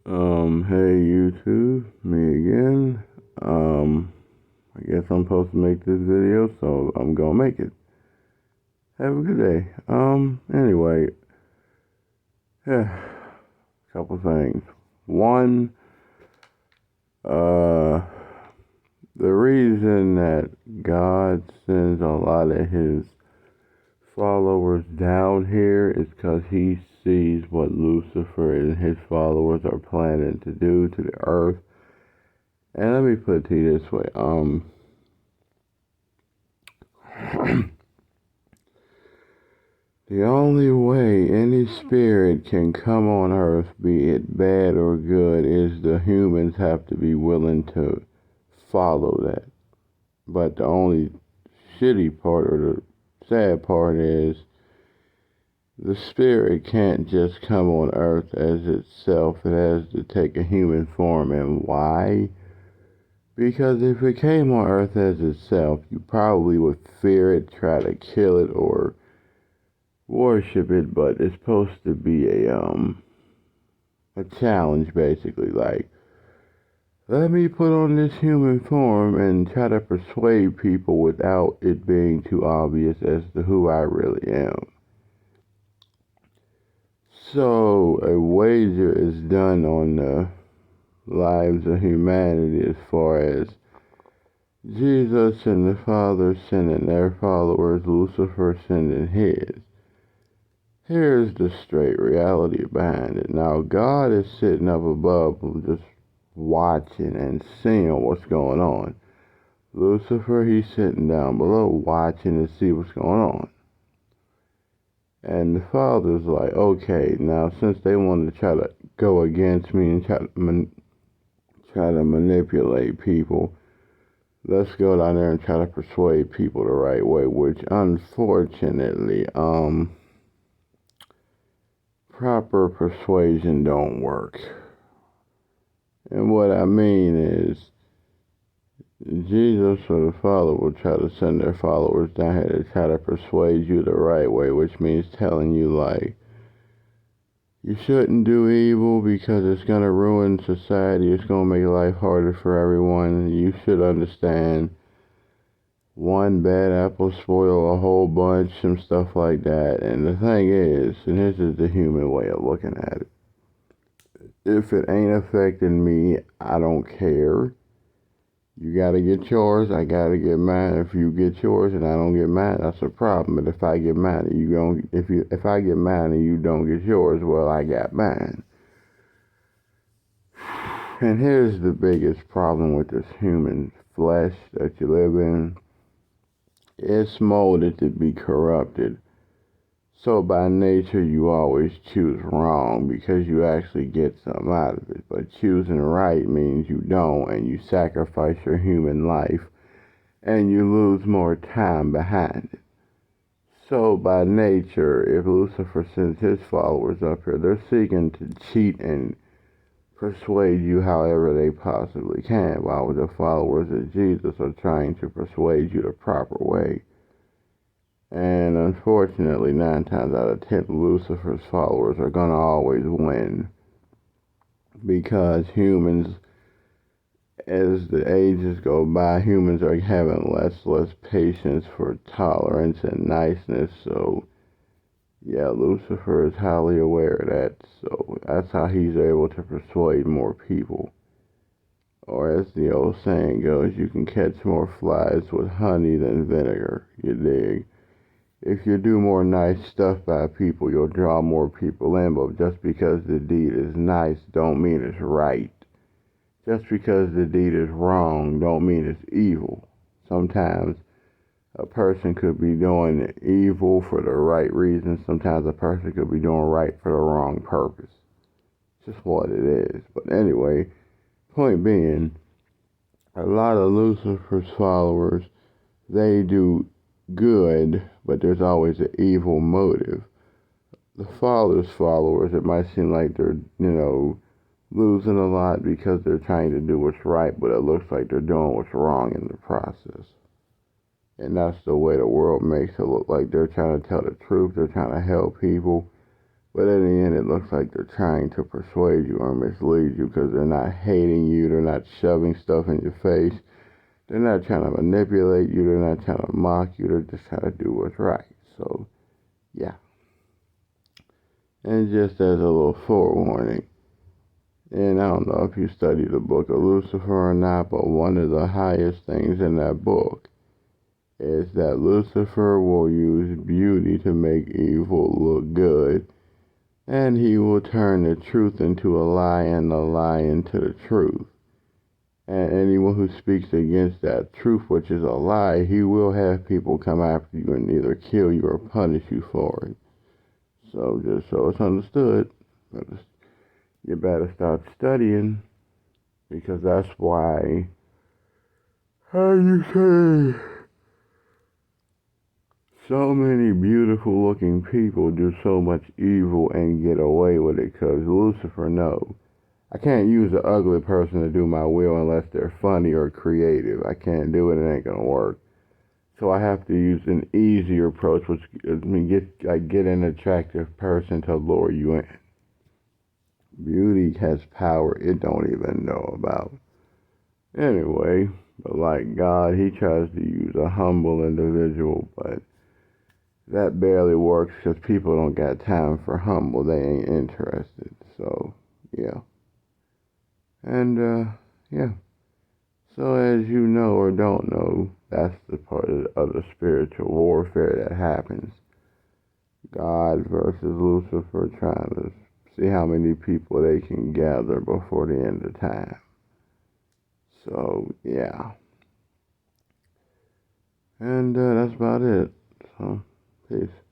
Hey YouTube, me again. I guess I'm supposed to make this video, so I'm gonna make it. Have a good day. Anyway, couple things. One, uh, the reason that God sends a lot of his followers down here is because he sees what Lucifer and his followers are planning to do to the earth. And let me put it to you this way, the only way any spirit can come on earth, be it bad or good, is the humans have to be willing to follow that. But the only shitty part or the sad part is the spirit can't just come on earth as itself. It has to take a human form. And why? Because if it came on earth as itself, you probably would fear it, try to kill it, or worship it, but it's supposed to be a challenge basically, like let me put on this human form and try to persuade people without it being too obvious as to who I really am. So a wager is done on the lives of humanity as far as Jesus and the Father sending their followers, Lucifer sending his. Here's the straight reality behind it. Now, God is sitting up above just watching and seeing what's going on. Lucifer, he's sitting down below watching to see what's going on. And the Father's like, okay, now since they want to try to go against me and try to manipulate people, let's go down there and try to persuade people the right way, which unfortunately, proper persuasion don't work. And what I mean is, Jesus or the Father will try to send their followers down here to try to persuade you the right way, which means telling you, like, you shouldn't do evil because it's going to ruin society, it's going to make life harder for everyone. You should understand one bad apple spoil a whole bunch, some stuff like that. And the thing is, and this is the human way of looking at it, if it ain't affecting me, I don't care. You gotta get yours, I gotta get mine. If you get yours and I don't get mine, that's a problem. But if I get mine and you don't, if I get mine and you don't get yours, well, I got mine. And here's the biggest problem with this human flesh that you live in. It's molded to be corrupted. So by nature, you always choose wrong because you actually get something out of it. But choosing right means you don't, and you sacrifice your human life, and you lose more time behind it. So by nature, if Lucifer sends his followers up here, they're seeking to cheat and persuade you however they possibly can, while the followers of Jesus are trying to persuade you the proper way. And unfortunately, 9 times out of 10, Lucifer's followers are going to always win. Because humans, as the ages go by, humans are having less patience for tolerance and niceness. So, yeah, Lucifer is highly aware of that. So that's how he's able to persuade more people. Or as the old saying goes, you can catch more flies with honey than vinegar. You dig? If you do more nice stuff by people, you'll draw more people in, but just because the deed is nice don't mean it's right. Just because the deed is wrong don't mean it's evil. Sometimes a person could be doing evil for the right reason. Sometimes a person could be doing right for the wrong purpose. It's just what it is. But anyway, point being, a lot of Lucifer's followers, they do good, but there's always an evil motive. The Father's followers, it might seem like they're, losing a lot because they're trying to do what's right, but it looks like they're doing what's wrong in the process. And that's the way the world makes it look like they're trying to tell the truth, they're trying to help people, But in the end, it looks like they're trying to persuade you or mislead you because they're not hating you. They're not shoving stuff in your face. They're not trying to manipulate you. They're not trying to mock you. They're just trying to do what's right. So, yeah. And just as a little forewarning, and I don't know if you study the book of Lucifer or not, but one of the highest things in that book is that Lucifer will use beauty to make evil look good, and he will turn the truth into a lie and the lie into the truth. And anyone who speaks against that truth, which is a lie, he will have people come after you and either kill you or punish you for it. So just so it's understood, you better start studying, because that's why, how you say, so many beautiful looking people do so much evil and get away with it, because Lucifer knows. I can't use an ugly person to do my will unless they're funny or creative. I can't do it, it ain't gonna work. So I have to use an easier approach, which get an attractive person to lure you in. Beauty has power it don't even know about. Anyway, but like God, he tries to use a humble individual, but that barely works because people don't got time for humble. They ain't interested. So, yeah. And, yeah. So as you know or don't know, that's the part of the spiritual warfare that happens. God versus Lucifer, trying to see how many people they can gather before the end of time. So, yeah. And that's about it. So, peace.